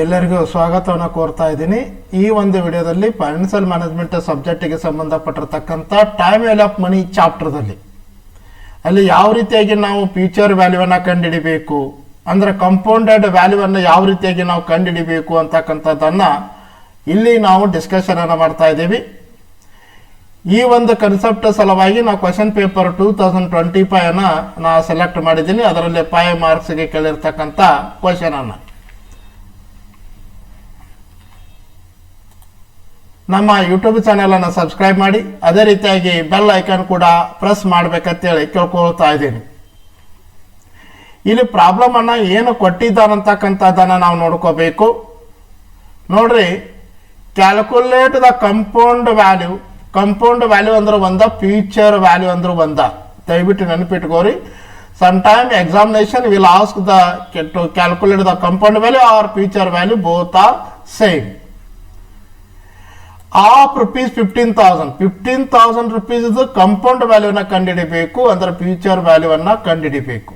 ಎಲ್ಲರಿಗೂ ಸ್ವಾಗತವನ್ನು ಕೋರ್ತಾ ಇದ್ದೀನಿ. ಈ ಒಂದು ವಿಡಿಯೋದಲ್ಲಿ ಫೈನಾನ್ಷಿಯಲ್ ಮ್ಯಾನೇಜ್ಮೆಂಟ್ ಸಬ್ಜೆಕ್ಟಿಗೆ ಸಂಬಂಧಪಟ್ಟಿರತಕ್ಕಂಥ ಟೈಮ್ ವ್ಯಾಲ್ಯೂ ಆಫ್ ಮನಿ ಚಾಪ್ಟರ್ದಲ್ಲಿ ಅಲ್ಲಿ ಯಾವ ರೀತಿಯಾಗಿ ನಾವು ಫ್ಯೂಚರ್ ವ್ಯಾಲ್ಯೂವನ್ನು ಕಂಡುಹಿಡಿಬೇಕು, ಅಂದರೆ ಕಂಪೌಂಡೆಡ್ ವ್ಯಾಲ್ಯೂವನ್ನು ಯಾವ ರೀತಿಯಾಗಿ ನಾವು ಕಂಡುಹಿಡಿಬೇಕು ಅಂತಕ್ಕಂಥದ್ದನ್ನು ಇಲ್ಲಿ ನಾವು ಡಿಸ್ಕಷನನ್ನು ಮಾಡ್ತಾ ಇದ್ದೀವಿ. ಈ ಒಂದು ಕನ್ಸೆಪ್ಟ್ ಸಲುವಾಗಿ ನಾವು ಕ್ವಶನ್ ಪೇಪರ್ 2025 ನಾನು ಸೆಲೆಕ್ಟ್ ಮಾಡಿದ್ದೀನಿ. ಅದರಲ್ಲಿ 5 ಮಾರ್ಕ್ಸ್ಗೆ ಕೇಳಿರ್ತಕ್ಕಂಥ ಕ್ವಶನನ್ನು ನಮ್ಮ ಯೂಟ್ಯೂಬ್ ಚಾನೆಲನ್ನು ಸಬ್ಸ್ಕ್ರೈಬ್ ಮಾಡಿ, ಅದೇ ರೀತಿಯಾಗಿ ಬೆಲ್ ಐಕಾನ್ ಕೂಡ ಪ್ರೆಸ್ ಮಾಡಬೇಕಂತೇಳಿ ಕೇಳ್ಕೊಳ್ತಾ ಇದ್ದೀನಿ. ಇಲ್ಲಿ ಪ್ರಾಬ್ಲಮನ್ನು ಏನು ಕೊಟ್ಟಿದ್ದಾರಂತಕ್ಕಂಥದ್ದನ್ನು ನಾವು ನೋಡ್ಕೋಬೇಕು. ನೋಡ್ರಿ, calculate the compound value. Compound value ಅಂದ್ರೆ ಒಂದ, ಫ್ಯೂಚರ್ ವ್ಯಾಲ್ಯೂ ಅಂದ್ರೆ ಒಂದ. ದಯವಿಟ್ಟು ನೆನಪಿಟ್ಕೋರಿ. sometime examination will ask to calculate the compound value or future value, both are same. Of rupees 15,000 rupees is compound ವ್ಯಾಲ್ಯೂನ ಕಂಡುಹಿಡಿಬೇಕು, ಅಂದ್ರೆ ಫ್ಯೂಚರ್ ವ್ಯಾಲ್ಯೂವನ್ನು ಕಂಡುಹಿಡಿಬೇಕು.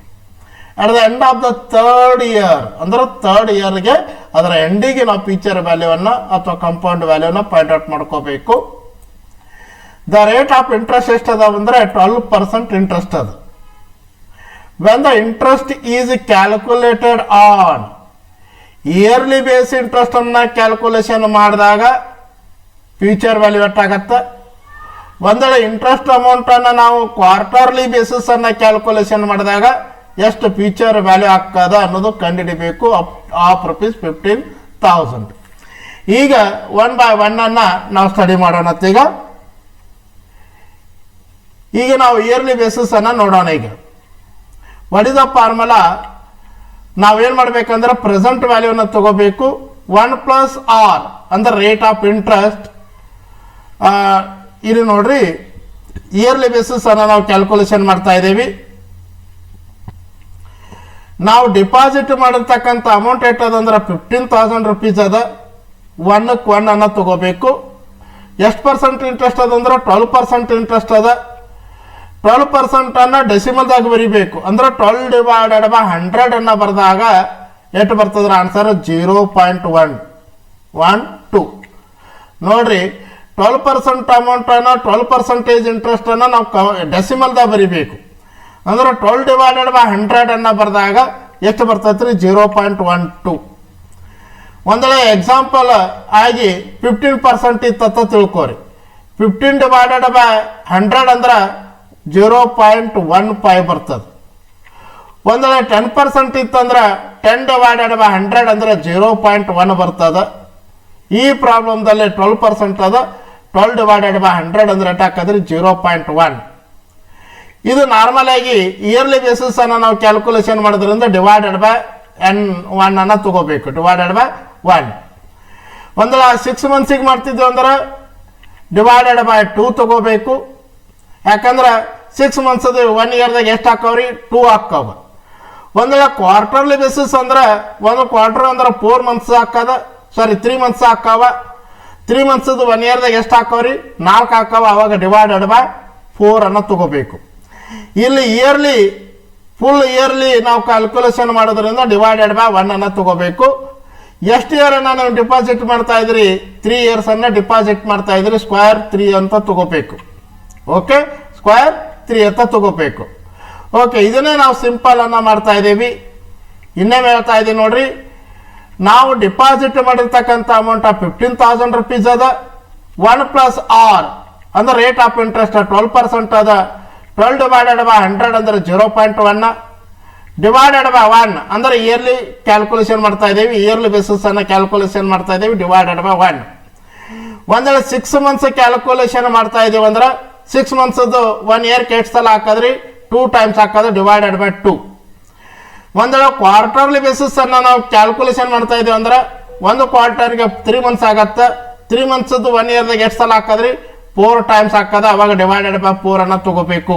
At the end of the third year, ಅಂದ್ರೆ ಥರ್ಡ್ ಇಯರ್ಗೆ ಅದರ ಎಂಡಿಗೆ ನಾವು ಫ್ಯೂಚರ್ ವ್ಯಾಲ್ಯೂವನ್ನು ಅಥವಾ ಕಂಪೌಂಡ್ ವ್ಯಾಲ್ಯೂನ ಪಾಯಿಂಟ್ ಔಟ್ ಮಾಡ್ಕೋಬೇಕು. ದ ರೇಟ್ ಆಫ್ ಇಂಟ್ರೆಸ್ಟ್ ಎಷ್ಟದ ಅಂದ್ರೆ 12% ಇಂಟ್ರೆಸ್ಟ್ ಅದು. When the interest is calculated on yearly base interest ಅನ್ನ ಕ್ಯಾಲ್ಕುಲೇಷನ್ ಮಾಡಿದಾಗ ಫ್ಯೂಚರ್ ವ್ಯಾಲ್ಯೂ ಎಷ್ಟಾಗತ್ತೆ. ಒಂದೆಡೆ ಇಂಟ್ರೆಸ್ಟ್ ಅಮೌಂಟನ್ನು ನಾವು ಕ್ವಾರ್ಟರ್ಲಿ ಬೇಸಿಸ್ ಅನ್ನ ಕ್ಯಾಲ್ಕುಲೇಷನ್ ಮಾಡಿದಾಗ ಎಷ್ಟು ಫ್ಯೂಚರ್ ವ್ಯಾಲ್ಯೂ ಆಗ್ತದ ಅನ್ನೋದು ಕಂಡುಹಿಡಿಬೇಕು. Of rupees 15,000. ಈಗ 1 by 1 ಅನ್ನ ನಾವು ಸ್ಟಡಿ ಮಾಡೋಣ. ಈಗ ನಾವು ಇಯರ್ಲಿ ಬೇಸಿಸ್ ಅನ್ನ ನೋಡೋಣ. ಈಗ ವಾಟ್ ಇಸ್ ದ ಫಾರ್ಮುಲಾ? ನಾವೇನ್ ಮಾಡ್ಬೇಕಂದ್ರೆ ಪ್ರೆಸೆಂಟ್ ವ್ಯಾಲ್ಯೂನ ತಗೋಬೇಕು. 1 + r ಅಂದ್ರೆ ರೇಟ್ ಆಫ್ ಇಂಟ್ರೆಸ್ಟ್. ಇಲ್ಲಿ ನೋಡ್ರಿ, ಇಯರ್ಲಿ ಬೇಸಿಸ್ ಅನ್ನ ನಾವು ಕ್ಯಾಲ್ಕುಲೇಷನ್ ಮಾಡ್ತಾ ಇದ್ದೀವಿ. ನಾವು ಡಿಪಾಸಿಟ್ ಮಾಡಿರ್ತಕ್ಕಂಥ ಅಮೌಂಟ್ ಎಷ್ಟದಂದ್ರೆ 15,000 rupees ಅದ. 1ಕ್ಕೆ 1 ಅನ್ನ ತಗೋಬೇಕು. ಎಷ್ಟು ಪರ್ಸೆಂಟ್ ಇಂಟ್ರೆಸ್ಟ್ ಅದಂದ್ರೆ 12% ಇಂಟ್ರೆಸ್ಟ್ ಅದ. 12% ಅನ್ನ ಡೆಸಿಮಲ್ದಾಗ ಬರಿಬೇಕು. ಅಂದ್ರೆ 12 / 100 ಅನ್ನ ಬರೆದಾಗ ಎಷ್ಟು ಬರ್ತದ್ರ ಆನ್ಸರ್? 0.112. ನೋಡ್ರಿ, 12% ಅಮೌಂಟ್ ಅನ್ನ 12% ಇಂಟ್ರೆಸ್ಟ್ ಅನ್ನ ನಾವು ಡೆಸಿಮಲ್ದಾಗ ಬರಿಬೇಕು. ಅಂದ್ರೆ 12 / 100 ಅನ್ನ ಬರೆದಾಗ ಎಷ್ಟು ಬರ್ತೈತ್ರಿ? 0.12. ಒಂದೆಡೆ ಎಕ್ಸಾಂಪಲ್ ಆಗಿ 15% ಇತ್ತ ತಿಳ್ಕೊರಿ. 15 / 100 ಅಂದ್ರೆ 0.15 ಬರ್ತದೆ. ಒಂದೆಡೆ 10% ಇತ್ತಂದ್ರೆ 10 / 100 ಅಂದ್ರೆ 0.1 ಬರ್ತದೆ. ಈ ಪ್ರಾಬ್ಲಮ್ದಲ್ಲಿ 12% ಅದ. 12 / 100 ಅಂದ್ರೆ ಹಾಕಿದ್ರೆ 0.1. ಇದು ನಾರ್ಮಲ್ ಆಗಿ ಇಯರ್ಲಿ ಬೇಸಿಸ್ ಅನ್ನ ನಾವು ಕ್ಯಾಲ್ಕುಲೇಷನ್ ಮಾಡೋದ್ರಿಂದ /n1 ಅನ್ನ ತಗೋಬೇಕು. /1. ಒಂದೆಡೆ 6 ಮಂತ್ಸಿಗೆ ಮಾಡ್ತಿದ್ವಿ ಅಂದ್ರೆ /2 ತಗೋಬೇಕು. ಯಾಕಂದ್ರೆ 6 ಮಂತ್ಸ್ 1 ಇಯರ್ದಾಗ ಎಷ್ಟು ಹಾಕವ್ರಿ? 2 ಹಾಕವ. ಒಂದೆಡೆ ಕ್ವಾರ್ಟರ್ಲಿ ಬೇಸಿಸ್ ಅಂದ್ರೆ ಒಂದು ಕ್ವಾರ್ಟರ್ ಅಂದ್ರೆ 4 ಮಂತ್ಸ್ ಹಾಕದ. 3 ಮಂತ್ಸ್ ಹಾಕವ. 3 ಮಂತ್ಸ್ 1 ಇಯರ್ದಾಗ ಎಷ್ಟು ಹಾಕವ್ರಿ? 4 ಹಾಕವ. ಅವಾಗ /4 ಅನ್ನ ತಗೋಬೇಕು. ಇಲ್ಲಿ ಇಯರ್ಲಿ ಫುಲ್ ಇಯರ್ಲಿ ನಾವು ಕ್ಯಾಲ್ಕುಲೇಷನ್ ಮಾಡೋದ್ರಿಂದ /1 ಅನ್ನ ತಗೋಬೇಕು. ಎಷ್ಟು ಇಯರ್ ಅನ್ನ ನಾವು ಡಿಪಾಸಿಟ್ ಮಾಡ್ತಾ ಇದ್ರಿ? 3 ಇಯರ್ಸ್ ಅನ್ನ ಡಿಪಾಸಿಟ್ ಮಾಡ್ತಾ ಇದ್ರಿ. √3 ಅಂತ ತಗೋಬೇಕು. ಓಕೆ, √3 ಅಂತ ತಗೋಬೇಕು. ಓಕೆ, ಇದನ್ನೇ ನಾವು ಸಿಂಪಲ್ ಅನ್ನ ಮಾಡ್ತಾ ಇದ್ದೀವಿ. ಇನ್ನೇನು ಹೇಳ್ತಾ ಇದ್ದೀವಿ ನೋಡ್ರಿ, ನಾವು ಡಿಪಾಸಿಟ್ ಮಾಡಿರ್ತಕ್ಕಂಥ ಅಮೌಂಟ್ 15,000 rupees ಅದ. 1 + r ಅಂದ್ರೆ ರೇಟ್ ಆಫ್ ಇಂಟ್ರೆಸ್ಟ್ 12% ಅದ. 12 / 100 ಅಂದ್ರೆ 0.1. /1 ಅಂದ್ರೆ ಇಯರ್ಲಿ ಕ್ಯಾಲ್ಕುಲೇಷನ್ ಮಾಡ್ತಾ ಇದ್ದೀವಿ. ಇಯರ್ಲಿ ಬೇಸಿಸ್ ಅನ್ನ ಕ್ಯಾಲ್ಕುಲೇಷನ್ ಮಾಡ್ತಾ ಇದ್ದೀವಿ. /1. ಒಂದೆಡೆ 6 ಮಂತ್ಸ್ ಕ್ಯಾಲ್ಕುಲೇಷನ್ ಮಾಡ್ತಾ ಇದೀವಿ ಅಂದ್ರೆ 6 ಮಂತ್ಸ್ 1 ಇಯರ್ಗೆ ಎಷ್ಟು ಸಲ ಹಾಕಿದ್ರಿ? 2 times ಹಾಕೋದು /2. ಒಂದೆಡೆ ಕ್ವಾರ್ಟರ್ಲಿ ಬೇಸಿಸ್ ಅನ್ನ ನಾವು ಕ್ಯಾಲ್ಕುಲೇಷನ್ ಮಾಡ್ತಾ ಇದೀವಿ ಅಂದ್ರೆ ಒಂದು ಕ್ವಾರ್ಟರ್ಗೆ 3 ಮಂತ್ಸ್ ಆಗತ್ತೆ. 3 ಮಂತ್ಸ್ 1 ಇಯರ್ದಾಗ ಎಷ್ಟು ಸಲ ಹಾಕಿದ್ರಿ? 4 times ಹಾಕದ. ಅವಾಗ /4 ಅನ್ನ ತಗೋಬೇಕು.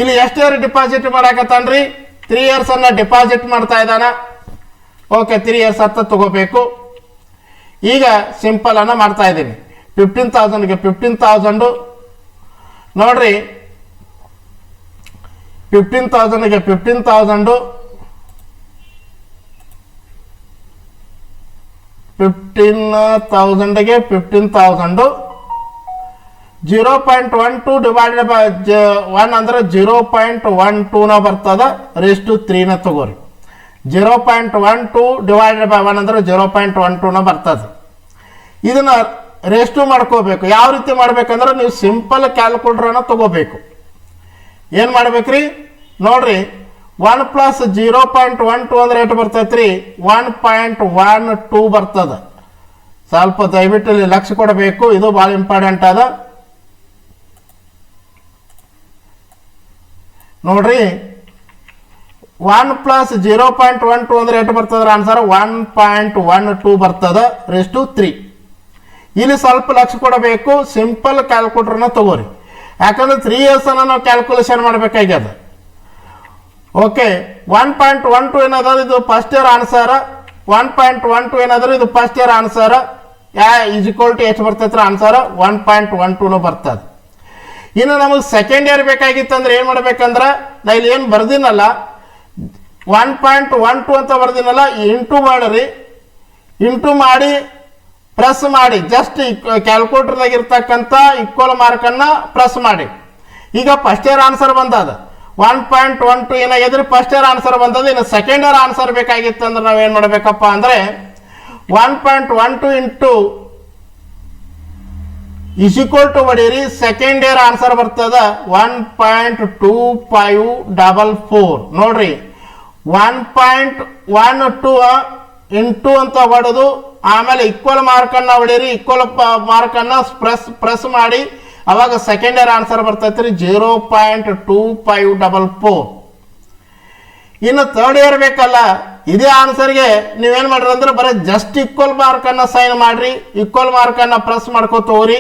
ಇಲ್ಲಿ ಎಷ್ಟು ಇಯರ್ ಡಿಪಾಸಿಟ್ ಮಾಡಾಕತ್ತಾನ್ರಿ? 3 ಇಯರ್ಸ್ ಅನ್ನ ಡಿಪಾಸಿಟ್ ಮಾಡ್ತಾ ಇದ್ದಾನ. ಓಕೆ, 3 ಇಯರ್ಸ್ ಅಂತ ತಗೋಬೇಕು. ಈಗ ಸಿಂಪಲ್ ಅನ್ನ ಮಾಡ್ತಾ ಇದ್ದೀನಿ. 15,000ಗೆ 15,000 ನೋಡ್ರಿ, 15,000ಗೆ 15,000 15,000ಗೆ 15,000 0.12 ಡಿವೈಡೆಡ್ ಬೈ 1 ಅಂದ್ರೆ 0.12 ಬರ್ತದ ರೇಸ್ ಟು 3 ತಗೋರಿ 0.12 ಡಿವೈಡೆಡ್ ಬೈ 1 ಅಂದ್ರೆ 0.12 ಬರ್ತದೆ ಇದನ್ನ ರೇಸ್ ಟು ಮಾಡ್ಕೋಬೇಕು ಯಾವ ರೀತಿ ಮಾಡ್ಬೇಕಂದ್ರೆ ನೀವು ಸಿಂಪಲ್ ಕ್ಯಾಲ್ಕುಲೇಟರ್ನ ತಗೋಬೇಕು ಏನು ಮಾಡ್ಬೇಕ್ರಿ ನೋಡ್ರಿ 1 ಪ್ಲಸ್ 0.12 ಅಂದ್ರೆ ಎಷ್ಟು ಬರ್ತೈತ್ರಿ 1.12 ಬರ್ತದ ಸ್ವಲ್ಪ ದಯವಿಟ್ಟು ಇಲ್ಲಿ ಲಕ್ಷ್ಯ ಕೊಡಬೇಕು ಇದು ಭಾಳ ಇಂಪಾರ್ಟೆಂಟ್ ಅದ ನೋಡ್ರಿ 1 ಪ್ಲಸ್ 0.12 ಅಂದ್ರೆ ಎಷ್ಟು ಬರ್ತದ್ರ ಆನ್ಸರ್ 1.12 ಬರ್ತದ ರೇಸ್ ಟು 3 ಇಲ್ಲಿ ಸ್ವಲ್ಪ ಲಕ್ಷ್ಯ ಕೊಡಬೇಕು ಸಿಂಪಲ್ ಕ್ಯಾಲ್ಕುಲೇಟರ್ನ ತಗೋರಿ ಯಾಕಂದ್ರೆ 3s ಅನ್ನ ನಾವು ಕ್ಯಾಲ್ಕುಲೇಷನ್ ಮಾಡಬೇಕಾಗ್ಯದ ಓಕೆ 1.12 ಏನಾದ್ರೆ ಇದು ಫಸ್ಟ್ ಇಯರ್ ಆನ್ಸರ್ 1.12 ಏನಾದ್ರೆ ಇದು first year answer is equal to ಎಷ್ಟು ಬರ್ತೈತ್ರ ಆನ್ಸರ್ 1.12 ಬರ್ತದೆ ಇನ್ನು ನಮಗೆ ಸೆಕೆಂಡ್ ಇಯರ್ ಬೇಕಾಗಿತ್ತು ಅಂದ್ರೆ ಏನು ಮಾಡ್ಬೇಕಂದ್ರೆ ನಾ ಇಲ್ಲಿ ಏನು ಬರ್ದಿನಲ್ಲ 1.12 ಅಂತ ಬರ್ದಿನಲ್ಲ ಇಂಟು ಮಾಡಿರಿ ಇಂಟು ಮಾಡಿ ಪ್ರೆಸ್ ಮಾಡಿ ಜಸ್ಟ್ ಕ್ಯಾಲ್ಕುಲೇಟರ್ದಾಗ ಇರ್ತಕ್ಕಂಥ ಈಕ್ವಲ್ ಮಾರ್ಕನ್ನು ಪ್ರೆಸ್ ಮಾಡಿ ಈಗ ಫಸ್ಟ್ ಇಯರ್ ಆನ್ಸರ್ ಬಂದದ 1.12 ಏನಾಗಿದ್ರೆ ಫಸ್ಟ್ ಇಯರ್ ಆನ್ಸರ್ ಬಂದದ ಇನ್ನು ಸೆಕೆಂಡ್ ಇಯರ್ ಆನ್ಸರ್ ಬೇಕಾಗಿತ್ತು ಅಂದ್ರೆ ನಾವೇನು ಮಾಡಬೇಕಪ್ಪ ಅಂದರೆ 1.12 ಇಂಟು ಇಸ್ ಈಕ್ವಲ್ ಟು ಹೊಡೀರಿ ಸೆಕೆಂಡ್ ಇಯರ್ ಆನ್ಸರ್ ಬರ್ತದ 1.2544 ನೋಡ್ರಿ 1.12 ಇಂಟು ಅಂತ ಹೊಡೆದು ಆಮೇಲೆ ಈಕ್ವಲ್ ಮಾರ್ಕನ್ನು ಹೊಡೀರಿ ಈಕ್ವಲ್ ಮಾರ್ಕನ್ನು ಪ್ರೆಸ್ ಮಾಡಿ ಅವಾಗ ಸೆಕೆಂಡ್ ಇಯರ್ ಆನ್ಸರ್ ಬರ್ತೈತ್ರಿ 0.2544 ಇನ್ನು ಥರ್ಡ್ ಇಯರ್ ಬೇಕಲ್ಲ ಇದೇ ಆನ್ಸರ್ಗೆ ನೀವೇನು ಮಾಡ್ರಿ ಅಂದ್ರೆ ಬರೀ ಜಸ್ಟ್ ಈಕ್ವಲ್ ಮಾರ್ಕನ್ನು ಸೈನ್ ಮಾಡ್ರಿ ಈಕ್ವಲ್ ಮಾರ್ಕನ್ನು ಪ್ರೆಸ್ ಮಾಡ್ಕೋತ ಹೋಗ್ರಿ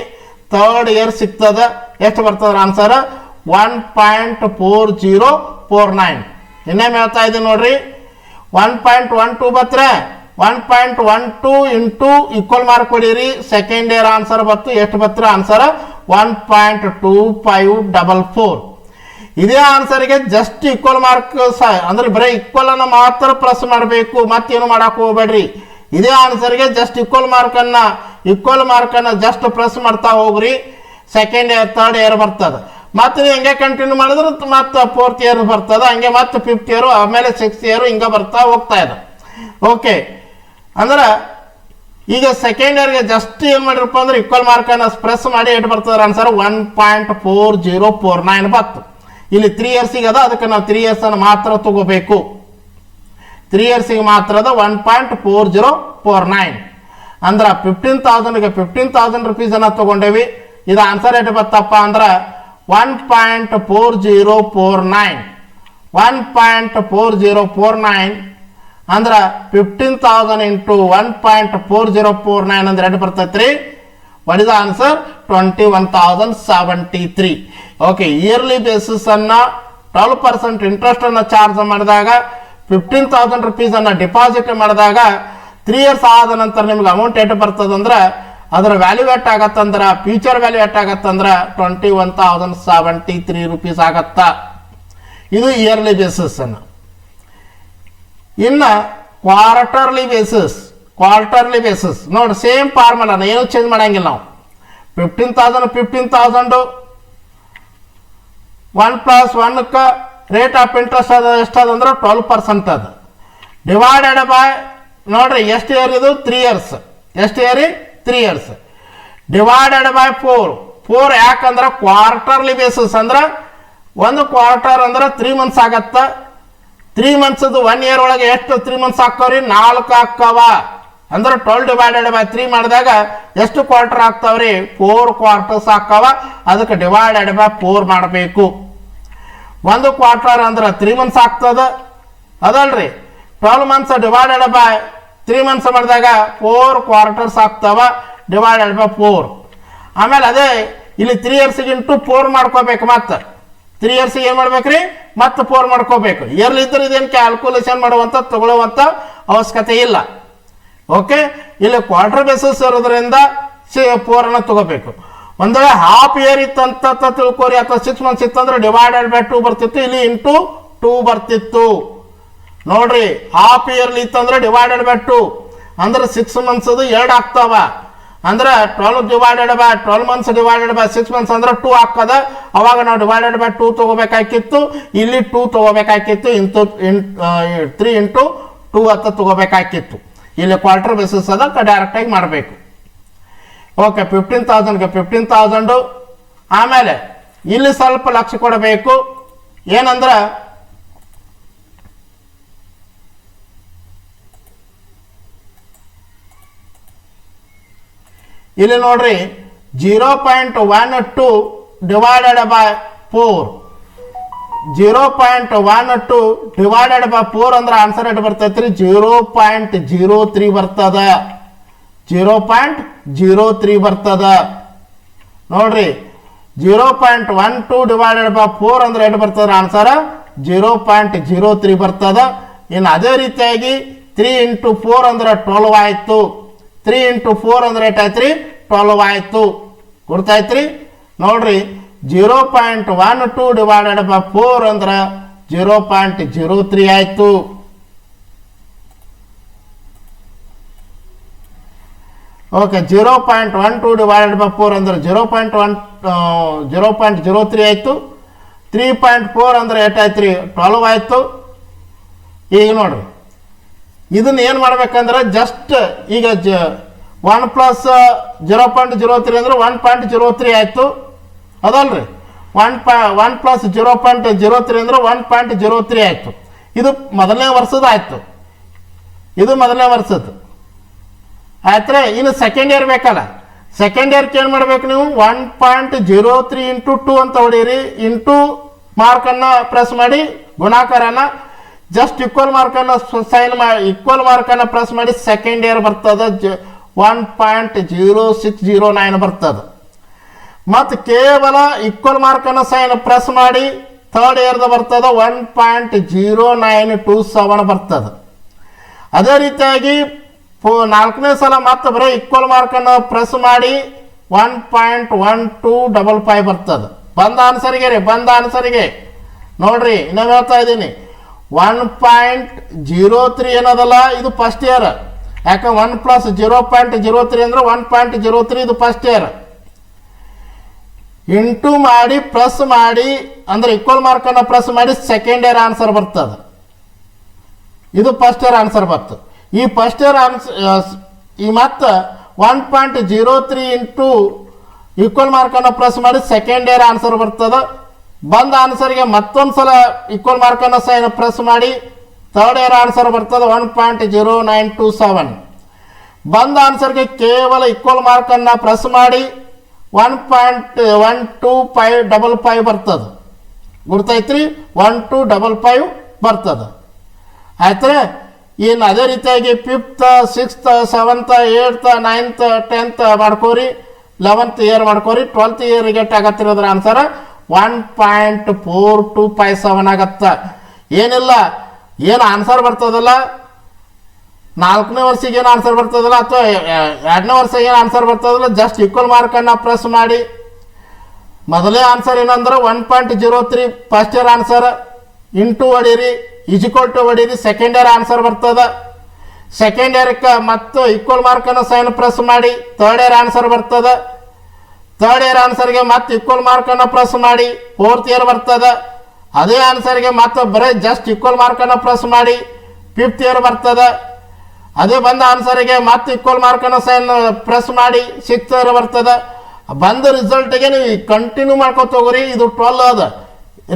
ಥರ್ಡ್ ಇಯರ್ ಸಿಗ್ತದ ಎಷ್ಟು ಬರ್ತದ ಆನ್ಸರ್ 1.4049 ಇನ್ನೇನು ಹೇಳ್ತಾ ಇದ್ದೀನಿ ನೋಡ್ರಿ 1.12 ಬತ್ರೆ 1.12 ಇಂಟು ಈಕ್ವಲ್ ಮಾರ್ಕ್ ಹೊಡೀರಿ ಸೆಕೆಂಡ್ ಇಯರ್ ಆನ್ಸರ್ ಬತ್ತು ಎಷ್ಟು ಬತ್ರ ಆನ್ಸರ್ 1.2544 ಇದೇ ಆನ್ಸರ್ಗೆ ಜಸ್ಟ್ ಈಕ್ವಲ್ ಮಾರ್ಕ್ ಅಂದ್ರೆ ಬರೀ ಈಕ್ವಲ್ ಅನ್ನ ಮಾತ್ರ ಪ್ರೆಸ್ ಮಾಡಬೇಕು ಮತ್ತೇನು ಮಾಡಕ್ ಹೋಗ್ಬೇಡ್ರಿ ಇದೇ ಆನ್ಸರ್ಗೆ ಜಸ್ಟ್ ಈಕ್ವಲ್ ಮಾರ್ಕನ್ನು ಜಸ್ಟ್ ಪ್ರೆಸ್ ಮಾಡ್ತಾ ಹೋಗ್ರಿ ಸೆಕೆಂಡ್ ಇಯರ್ ಥರ್ಡ್ ಇಯರ್ ಬರ್ತದೆ ಮತ್ತೆ ನೀವು ಹಂಗೆ ಕಂಟಿನ್ಯೂ ಮಾಡಿದ್ರೆ ಮತ್ತೆ ಫೋರ್ತ್ ಇಯರ್ ಬರ್ತದೆ ಹಂಗೆ ಮತ್ತೆ ಫಿಫ್ತ್ ಇಯರ್ ಆಮೇಲೆ ಸಿಕ್ಸ್ತ್ ಇಯರ್ ಹಿಂಗೆ ಬರ್ತಾ ಹೋಗ್ತಾ ಇದೆ ಓಕೆ ಅಂದ್ರೆ ಈಗ ಸೆಕೆಂಡ್ ಇಯರ್ಗೆ ಜಸ್ಟ್ ಏನು ಮಾಡಿರಪ್ಪ ಅಂದ್ರೆ ಈಕ್ವಲ್ ಮಾರ್ಕನ್ನು ಪ್ರೆಸ್ ಮಾಡಿ ಎಷ್ಟು ಬರ್ತದೆ ಆನ್ಸರ್ 1.4049 ಬತ್ತು ಇಲ್ಲಿ 3 ಇಯರ್ಸಿಗೆ ಅದ ಅದಕ್ಕೆ ನಾವು 3 ಇಯರ್ಸ್ ಅನ್ನು ಮಾತ್ರ ತಗೋಬೇಕು 3 ಇಯರ್ಸಿಗೆ ಮಾತ್ರ ಅದ 1.4049 ಅಂದ್ರೆ 15,000ಗೆ 15,000 rupees ಅನ್ನ ತಗೊಂಡೇವಿ ಇದು ಆನ್ಸರ್ ಎಷ್ಟು ಬತ್ತಪ್ಪ ಅಂದ್ರೆ 1.4049 ಅಂದ್ರೆ 15,000 ಇಂಟು 1.4049 ಅಂದ್ರೆ ಎಷ್ಟು ಬರ್ತೈತ್ರಿ what is the answer 21,073 okay yearly basis ಅನ್ನ 12% ಇಂಟ್ರೆಸ್ಟ್ ಅನ್ನ ಚಾರ್ಜ್ ಮಾಡಿದಾಗ 15,000 rupees ಅನ್ನ ಡಿಪಾಸಿಟ್ ಮಾಡಿದಾಗ 3 ಇಯರ್ಸ್ ಆದ ನಂತರ ನಿಮ್ಗೆ ಅಮೌಂಟ್ ಎಷ್ಟು ಬರ್ತದಂದ್ರೆ ಅದರ ವ್ಯಾಲ್ಯೂ ಎಟ್ ಆಗತ್ತಂದ್ರೆ ಫ್ಯೂಚರ್ ವ್ಯಾಲ್ಯೂ ಎಟ್ ಆಗತ್ತಂದ್ರೆ 21,073 rupees ಆಗತ್ತ ಇದು ಇಯರ್ಲಿ ಬೇಸಿಸ್ ಅನ್ನ ಇನ್ನು ಕ್ವಾರ್ಟರ್ಲಿ ಬೇಸಿಸ್ ನೋಡಿ ಸೇಮ್ ಫಾರ್ಮುಲಾನ ಏನು ಚೇಂಜ್ ಮಾಡಂಗಿಲ್ಲ ನಾವು 15,000 1 ಪ್ಲಸ್ 1ಕ್ಕೆ ರೇಟ್ ಆಫ್ ಇಂಟ್ರೆಸ್ಟ್ ಅದ ಎಷ್ಟದಂದ್ರೆ 12% ಅದು ಡಿವೈಡೆಡ್ ಬೈ ನೋಡ್ರಿ ಎಷ್ಟು ಇಯರ್ ಇದು 3 ಇಯರ್ಸ್ ಎಷ್ಟು ಇಯರ್ 3 ಇಯರ್ಸ್ ಡಿವೈಡೆಡ್ ಬೈ 4 ಯಾಕಂದ್ರೆ ಕ್ವಾರ್ಟರ್ಲಿ ಬೇಸಿಸ್ ಅಂದ್ರೆ ಒಂದು ಕ್ವಾರ್ಟರ್ ಅಂದ್ರೆ 3 ಮಂತ್ಸ್ ಆಗತ್ತ 3 ಮಂತ್ಸ್ 1 ಇಯರ್ ಒಳಗೆ ಎಷ್ಟು 3 ಮಂತ್ಸ್ ಹಾಕವ್ರಿ 4 ಹಾಕವ ಅಂದ್ರೆ 12 ಡಿವೈಡೆಡ್ ಬೈ 3 ಮಾಡಿದಾಗ ಎಷ್ಟು ಕ್ವಾರ್ಟರ್ ಆಗ್ತಾವ್ರಿ 4 ಕ್ವಾರ್ಟರ್ಸ್ ಹಾಕವ ಅದಕ್ಕೆ ಡಿವೈಡೆಡ್ ಬೈ 4 ಮಾಡಬೇಕು ಒಂದು ಕ್ವಾರ್ಟರ್ ಅಂದ್ರೆ 3 ಮಂತ್ಸ್ ಆಗ್ತದ ಅದಲ್ರಿ 12 ಮಂತ್ಸ್ ಡಿವೈಡೆಡ್ ಬೈ 3 ಮಂತ್ಸ್ ಮಾಡಿದಾಗ 4 ಕ್ವಾರ್ಟರ್ಸ್ ಆಗ್ತಾವ ಡಿವೈಡೆಡ್ ಬೈ 4 ಆಮೇಲೆ ಅದೇ ಇಲ್ಲಿ 3 ಇಯರ್ಸ್ಗೆ ಇಂಟು 4 ಮಾಡ್ಕೋಬೇಕು ಮತ್ತೆ 3 ಇಯರ್ಸ್ಗೆ ಏನು ಮಾಡ್ಬೇಕ್ರಿ ಮತ್ತೆ 4 ಮಾಡ್ಕೋಬೇಕು ಇಯರ್ಲಿ ಇದ್ರೆ ಇದೇನು ಕ್ಯಾಲ್ಕುಲೇಷನ್ ಮಾಡುವಂಥ ತಗೊಳ್ಳುವಂಥ ಅವಶ್ಯಕತೆ ಇಲ್ಲ ಓಕೆ ಇಲ್ಲಿ ಕ್ವಾರ್ಟರ್ ಬೇಸಿಸ್ ಇರೋದ್ರಿಂದ 4 ಅನ್ನ ತಗೋಬೇಕು ಒಂದ್ ವೇಳೆ ಹಾಫ್ ಇಯರ್ ಇತ್ತಂತ ತಿಳ್ಕೊರಿ ಅಥವಾ 6 ಮಂತ್ಸ್ ಇತ್ತಂದ್ರೆ ಡಿವೈಡೆಡ್ ಬೈ 2 ಬರ್ತಿತ್ತು ಇಲ್ಲಿ ಇಂಟು 2 ಬರ್ತಿತ್ತು ನೋಡ್ರಿ ಹಾಫ್ ಇಯರ್ಲಿ ಇತ್ತಂದ್ರೆ ಡಿವೈಡೆಡ್ ಬೈ 2 ಅಂದ್ರೆ 6 ಮಂತ್ಸ್ 2 ಆಗ್ತಾವ. ಅಂದ್ರೆ 12 ಮಂತ್ಸ್ ಡಿವೈಡೆಡ್ ಬೈ 6 ಮಂತ್ಸ್ ಅಂದ್ರೆ 2 ಆಗ್ತದ. ಅವಾಗ ನಾವು ಡಿವೈಡೆಡ್ ಬೈ 2 ತಗೋಬೇಕಾಗಿತ್ತು, ಇಲ್ಲಿ 2 ತಗೋಬೇಕಾಗಿತ್ತು, 3 ಇಂಟು 2 ಅಂತ ತಗೋಬೇಕಾಗಿತ್ತು. ಇಲ್ಲಿ ಕ್ವಾರ್ಟರ್ ಬೇಸಿಸ್ ಅದಕ್ಕೆ ಡೈರೆಕ್ಟಾಗಿ ಮಾಡಬೇಕು. ಓಕೆ, 15,000ಗೆ 15,000. ಆಮೇಲೆ ಇಲ್ಲಿ ಸ್ವಲ್ಪ ಲಕ್ಷ್ಯ ಕೊಡಬೇಕು. ಏನಂದ್ರೆ ಇಲ್ಲಿ ನೋಡ್ರಿ 0.12 ಡಿವೈಡೆಡ್ ಬೈ 4. 0.12 ಡಿವೈಡೆಡ್ ಬೈ 4 ಅಂದ್ರೆ ಆನ್ಸರ್ ಎಷ್ಟು ಬರ್ತೈತ್ರಿ? 0.03 ಬರ್ತದ. 0.03 ಬರ್ತದ ನೋಡ್ರಿ. 0.12 ಡಿವೈಡೆಡ್ ಬೈ 4 ಅಂದ್ರೆ ಎಷ್ಟು ಬರ್ತದ ಆನ್ಸರ್? 0.03 ಬರ್ತದ. ಇನ್ನು ಅದೇ ರೀತಿಯಾಗಿ 3 ಇಂಟು 4 ಅಂದ್ರೆ 12 ಆಯ್ತು. 3 ಇಂಟು 4 ಅಂದ್ರೆ ಎಷ್ಟಾಯ್ತ್ರಿ? 12 ಆಯ್ತು. ಗೊತ್ತಾಯ್ತ್ರಿ? ನೋಡ್ರಿ 0.12 ಡಿವೈಡೆಡ್ ಬೈ 4 ಅಂದ್ರೆ 0.03 ಆಯ್ತು. ಓಕೆ, 0.12 ಡಿವೈಡೆಡ್ ಬೈ 4 ಅಂದ್ರೆ 0.03 ಆಯ್ತು. 3.4 ಅಂದ್ರೆ ಎಷ್ಟಾಯ್ತ್ರಿ? 12 ಆಯ್ತು. ಈಗ ನೋಡ್ರಿ ಇದನ್ನ ಏನು ಮಾಡ್ಬೇಕಂದ್ರೆ ಜಸ್ಟ್ ಈಗ 1 ಪ್ಲಸ್ 0.03 ಅಂದ್ರೆ 1.03 ಆಯ್ತು. ಅದಲ್ರಿ 1 ಪ್ಲಸ್ 0.03 ಅಂದ್ರೆ 1.03 ಆಯ್ತು. ಇದು ಮೊದಲನೇ ವರ್ಷದ ಆಯ್ತು. ಇದು ಮೊದಲನೇ ವರ್ಷದ್ದು ಆಯ್ತ್ರೆ. ಇನ್ನು ಸೆಕೆಂಡ್ ಇಯರ್ ಬೇಕಲ್ಲ, ಸೆಕೆಂಡ್ ಇಯರ್ಗೆ ಏನು ಮಾಡ್ಬೇಕು ನೀವು? 1.03 ಇಂಟು 2 ಅಂತ ಹೊಡೀರಿ. ಇಂಟು ಮಾರ್ಕನ್ನು ಪ್ರೆಸ್ ಮಾಡಿ ಗುಣಾಕಾರನ ಜಸ್ಟ್ ಈಕ್ವಲ್ ಮಾರ್ಕನ್ನು ಸೈನ್ ಮಾಡಿ ಈಕ್ವಲ್ ಮಾರ್ಕನ್ನು ಪ್ರೆಸ್ ಮಾಡಿ ಸೆಕೆಂಡ್ ಇಯರ್ ಬರ್ತದ 1.0609 ಬರ್ತದೆ. ಮತ್ತು ಕೇವಲ ಈಕ್ವಲ್ ಮಾರ್ಕನ್ನು ಸೈನ್ ಪ್ರೆಸ್ ಮಾಡಿ ಥರ್ಡ್ ಇಯರ್ದ ಬರ್ತದೆ 1.0927 ಬರ್ತದೆ. ಅದೇ ರೀತಿಯಾಗಿ 4ನೇ ಸಲ ಮತ್ತೆ ಬರೀ ಈಕ್ವಲ್ ಮಾರ್ಕನ್ನು ಪ್ರೆಸ್ ಮಾಡಿ 1.1255 ಬರ್ತದೆ. ಬಂದ ಆನ್ಸರಿಗೆ ನೋಡ್ರಿ ಇನ್ನೂ ಹೇಳ್ತಾ ಇದ್ದೀನಿ. 1.03 ಏನದಲ್ಲ ಇದು ಫಸ್ಟ್ ಇಯರ್. ಯಾಕೆ 1 ಪ್ಲಸ್ 0.03 ಅಂದ್ರೆ 1.03 ಇದು ಫಸ್ಟ್ ಇಯರ್. ಇಂಟು ಮಾಡಿ ಪ್ಲಸ್ ಮಾಡಿ ಅಂದ್ರೆ ಈಕ್ವಲ್ ಮಾರ್ಕನ್ನು ಪ್ಲಸ್ ಮಾಡಿ ಸೆಕೆಂಡ್ ಇಯರ್ ಆನ್ಸರ್ ಬರ್ತದೆ. ಇದು ಫಸ್ಟ್ ಇಯರ್ ಆನ್ಸರ್ ಬರ್ತದೆ. ಈ ಫಸ್ಟ್ ಇಯರ್ ಈ ಮತ್ತೆ 1.03 ಇಂಟು ಈಕ್ವಲ್ ಮಾರ್ಕನ್ನು ಪ್ಲಸ್ ಮಾಡಿ ಸೆಕೆಂಡ್ ಇಯರ್ ಆನ್ಸರ್ ಬರ್ತದೆ. ಬಂದ ಆನ್ಸರ್ಗೆ ಮತ್ತೊಂದು ಸಲ ಈಕ್ವಲ್ ಮಾರ್ಕನ್ನು ಸೈನ್ ಪ್ರೆಸ್ ಮಾಡಿ ಥರ್ಡ್ ಇಯರ್ ಆನ್ಸರ್ ಬರ್ತದೆ 1.0927. ಬಂದ ಆನ್ಸರ್ಗೆ ಕೇವಲ ಈಕ್ವಲ್ ಮಾರ್ಕನ್ನು ಪ್ರೆಸ್ ಮಾಡಿ 1.1255 ಬರ್ತದೆ. ಗುರ್ತೈತ್ರಿ? 1255 ಬರ್ತದೆ. ಆಯ್ತ್ರೆ. ಇನ್ನು ಅದೇ ರೀತಿಯಾಗಿ 5th 6th 7th 8th 9th 10th ಮಾಡ್ಕೋರಿ, 11th year ಮಾಡ್ಕೋರಿ. 12th ಇಯರ್ಗೆ ಆಗತ್ತಿರೋದ್ರ ಆನ್ಸರ್ 1.4257 ಆಗತ್ತ. ಏನಿಲ್ಲ, ಏನು ಆನ್ಸರ್ ಬರ್ತದಲ್ಲ 4ನೇ ವರ್ಷಕ್ಕೆ ಏನು ಆನ್ಸರ್ ಬರ್ತದಲ್ಲ ಅಥವಾ 2ನೇ ವರ್ಷಕ್ಕೆ ಏನು ಆನ್ಸರ್ ಬರ್ತದಲ್ಲ ಜಸ್ಟ್ ಈಕ್ವಲ್ ಮಾರ್ಕನ್ನು ಪ್ರೆಸ್ ಮಾಡಿ ಮೊದಲೇ ಆನ್ಸರ್ ಏನಂದ್ರೆ 1.03 ಫಸ್ಟ್ ಇಯರ್ ಆನ್ಸರ್ ಇಂಟು ಹೊಡೀರಿ ಈಕ್ವಲ್ ಟು ಹೊಡೀರಿ ಸೆಕೆಂಡ್ ಇಯರ್ ಆನ್ಸರ್ ಬರ್ತದೆ. ಸೆಕೆಂಡ್ ಇಯರ್ಗೆ ಮತ್ತು ಈಕ್ವಲ್ ಮಾರ್ಕನ್ನು ಸೈನ್ ಪ್ರೆಸ್ ಮಾಡಿ ಥರ್ಡ್ ಇಯರ್ ಆನ್ಸರ್ ಬರ್ತದೆ. ಥರ್ಡ್ ಇಯರ್ ಆನ್ಸರ್ಗೆ ಮತ್ತೆ ಈಕ್ವಲ್ ಮಾರ್ಕನ್ನು ಪ್ರೆಸ್ ಮಾಡಿ 4th ಇಯರ್ ಬರ್ತದೆ. ಅದೇ ಆನ್ಸರ್ಗೆ ಮತ್ತೆ ಬರೀ ಜಸ್ಟ್ ಈಕ್ವಲ್ ಮಾರ್ಕನ್ನು ಪ್ರೆಸ್ ಮಾಡಿ 5th ಇಯರ್ ಬರ್ತದೆ. ಅದೇ ಬಂದ ಆನ್ಸರ್ಗೆ ಮತ್ತೆ ಈಕ್ವಲ್ ಮಾರ್ಕನ್ನು ಸೈನ್ ಪ್ರೆಸ್ ಮಾಡಿ 6th ಇಯರ್ ಬರ್ತದೆ. ಬಂದ ರಿಸಲ್ಟ್ಗೆ ನೀವು ಕಂಟಿನ್ಯೂ ಮಾಡ್ಕೊತ ಹೋಗ್ರಿ. ಇದು 12 ಅದ,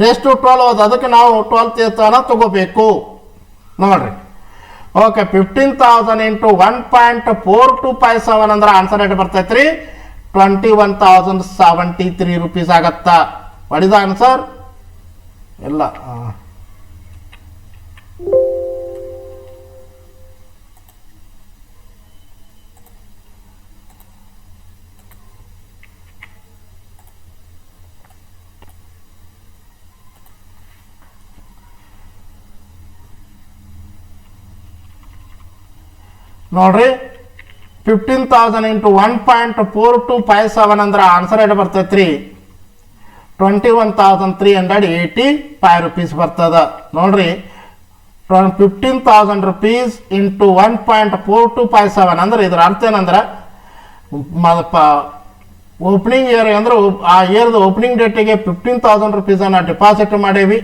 ರೆಸ್ಟ್ 12 ಅದ, ಅದಕ್ಕೆ ನಾವು 12th ತನ ತಗೋಬೇಕು ನೋಡ್ರಿ. ಓಕೆ, 15,000 ಇಂಟು 1.4257 ಅಂದ್ರೆ ಆನ್ಸರ್ ಎಷ್ಟು ಬರ್ತೈತ್ರಿ? 21,073 ರೂಪೀಸ್ ಆಗತ್ತಾ. ಹೊಡಿದ ಆನ್ಸರ್ ಎಲ್ಲ ನೋಡ್ರಿ. 15,000 ಇಂಟು 1.4257 ಅಂದ್ರೆ ಆನ್ಸರ್ ಎಷ್ಟು ಬರ್ತೈತ್ರಿ? 21,385 ರೂಪೀಸ್ ಬರ್ತದ ನೋಡ್ರಿ. 15,000 rupees into 1.4257 ಅಂದ್ರೆ ಇದರ ಅರ್ಥ ಏನಂದ್ರೆ ಓಪನಿಂಗ್ ಇಯರ್ ಅಂದ್ರೆ ಆ ಇಯರ್ದು ಓಪನಿಂಗ್ ಡೇಟಿಗೆ 15,000 rupees ಡಿಪಾಸಿಟ್ ಮಾಡೇವಿ.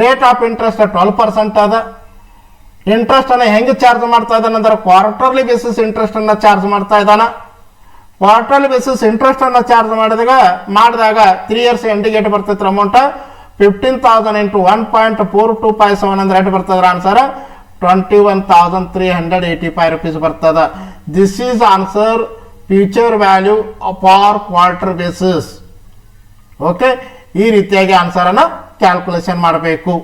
ರೇಟ್ ಆಫ್ ಇಂಟ್ರೆಸ್ಟ್ 12% ಅದ. ಇಂಟ್ರೆಸ್ಟ್ ಅನ್ನ ಹೆಂಗೆ ಚಾರ್ಜ್ ಮಾಡ್ತಾ ಇದ್ದಾನೆ ಅಂದ್ರೆ ಕ್ವಾರ್ಟರ್ಲಿ ಬೇಸಿಸ್ ಇಂಟ್ರೆಸ್ಟ್ ಅನ್ನ ಚಾರ್ಜ್ ಮಾಡ್ತಾ ಇದ್ದಾನ. ಕ್ವಾರ್ಟರ್ಲಿ ಬೇಸಿಸ್ ಇಂಟ್ರೆಸ್ಟ್ ಅನ್ನ ಚಾರ್ಜ್ ಮಾಡಿದಾಗ 3 years ಎಂಡಿಗೇಟ್ ಬರ್ತೈತ್ರ ಅಮೌಂಟ್ 15,000 into 1.4257 ಅಂದ್ರೆ ಎಷ್ಟು ಬರ್ತದ್ರ ಆನ್ಸರ್ 21,385 rupees ಬರ್ತದ. This is answer future value for quarter basis. Okay, ಈ ರೀತಿಯಾಗಿ ಆನ್ಸರ್ ಅನ್ನ ಕ್ಯಾಲ್ಕುಲೇಷನ್ ಮಾಡಬೇಕು.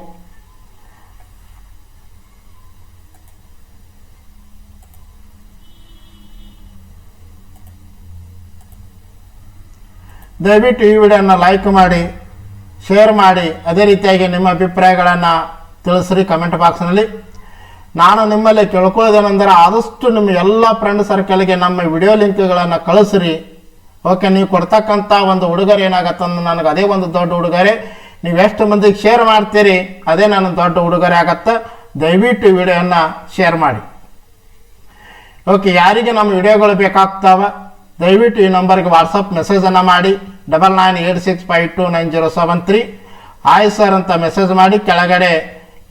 ದಯವಿಟ್ಟು ಈ ವಿಡಿಯೋನ ಲೈಕ್ ಮಾಡಿ, ಶೇರ್ ಮಾಡಿ, ಅದೇ ರೀತಿಯಾಗಿ ನಿಮ್ಮ ಅಭಿಪ್ರಾಯಗಳನ್ನು ತಿಳಿಸ್ರಿ ಕಮೆಂಟ್ ಬಾಕ್ಸ್ನಲ್ಲಿ. ನಾನು ನಿಮ್ಮಲ್ಲಿ ಕೇಳ್ಕೊಳ್ಳೋದೇನೆಂದರೆ ಆದಷ್ಟು ನಿಮ್ಮ ಎಲ್ಲ ಫ್ರೆಂಡ್ ಸರ್ಕಲ್ಗೆ ನಮ್ಮ ವಿಡಿಯೋ ಲಿಂಕ್ಗಳನ್ನು ಕಳಿಸ್ರಿ. ಓಕೆ, ನೀವು ಕೊಡ್ತಕ್ಕಂಥ ಒಂದು ಉಡುಗೊರೆ ಏನಾಗತ್ತಂದ್ರೆ ನನಗೆ ಅದೇ ಒಂದು ದೊಡ್ಡ ಉಡುಗೊರೆ. ನೀವು ಎಷ್ಟು ಮಂದಿಗೆ ಶೇರ್ ಮಾಡ್ತೀರಿ ಅದೇ ನನ್ನ ದೊಡ್ಡ ಉಡುಗೊರೆ ಆಗತ್ತೆ. ದಯವಿಟ್ಟು ಈ ವಿಡಿಯೋನ ಶೇರ್ ಮಾಡಿ. ಓಕೆ, ಯಾರಿಗೆ ನಮ್ಮ ವಿಡಿಯೋಗಳು ಬೇಕಾಗ್ತಾವ ದಯವಿಟ್ಟು ಈ ನಂಬರ್ಗೆ ವಾಟ್ಸಪ್ ಮೆಸೇಜನ್ನು ಮಾಡಿ 9986529073 ಆಯ್ ಸರ್ ಅಂತ ಮೆಸೇಜ್ ಮಾಡಿ ಕೆಳಗಡೆ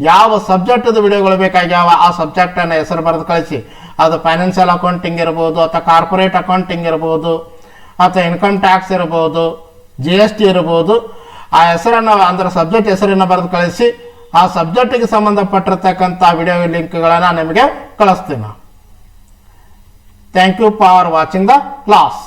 ಯಾವ ಸಬ್ಜೆಕ್ಟದ ವಿಡಿಯೋಗಳು ಬೇಕಾಗ್ಯಾವ ಆ ಸಬ್ಜೆಕ್ಟನ್ನು ಹೆಸರು ಬರೆದು ಕಳಿಸಿ. ಅದು ಫೈನಾನ್ಷಿಯಲ್ ಅಕೌಂಟಿಂಗ್ ಇರ್ಬೋದು, ಅಥವಾ ಕಾರ್ಪೊರೇಟ್ ಅಕೌಂಟಿಂಗ್ ಇರ್ಬೋದು, ಅಥವಾ ಇನ್ಕಮ್ ಟ್ಯಾಕ್ಸ್ ಇರ್ಬೋದು, GST ಇರ್ಬೋದು. ಆ ಹೆಸರನ್ನು ಅಂದ್ರೆ ಸಬ್ಜೆಕ್ಟ್ ಹೆಸರನ್ನು ಬರೆದು ಕಳಿಸಿ. ಆ ಸಬ್ಜೆಕ್ಟಿಗೆ ಸಂಬಂಧಪಟ್ಟಿರ್ತಕ್ಕಂಥ ವಿಡಿಯೋ ಲಿಂಕ್ಗಳನ್ನು ನಿಮಗೆ ಕಳಿಸ್ತೀನಿ. Thank you for watching the class.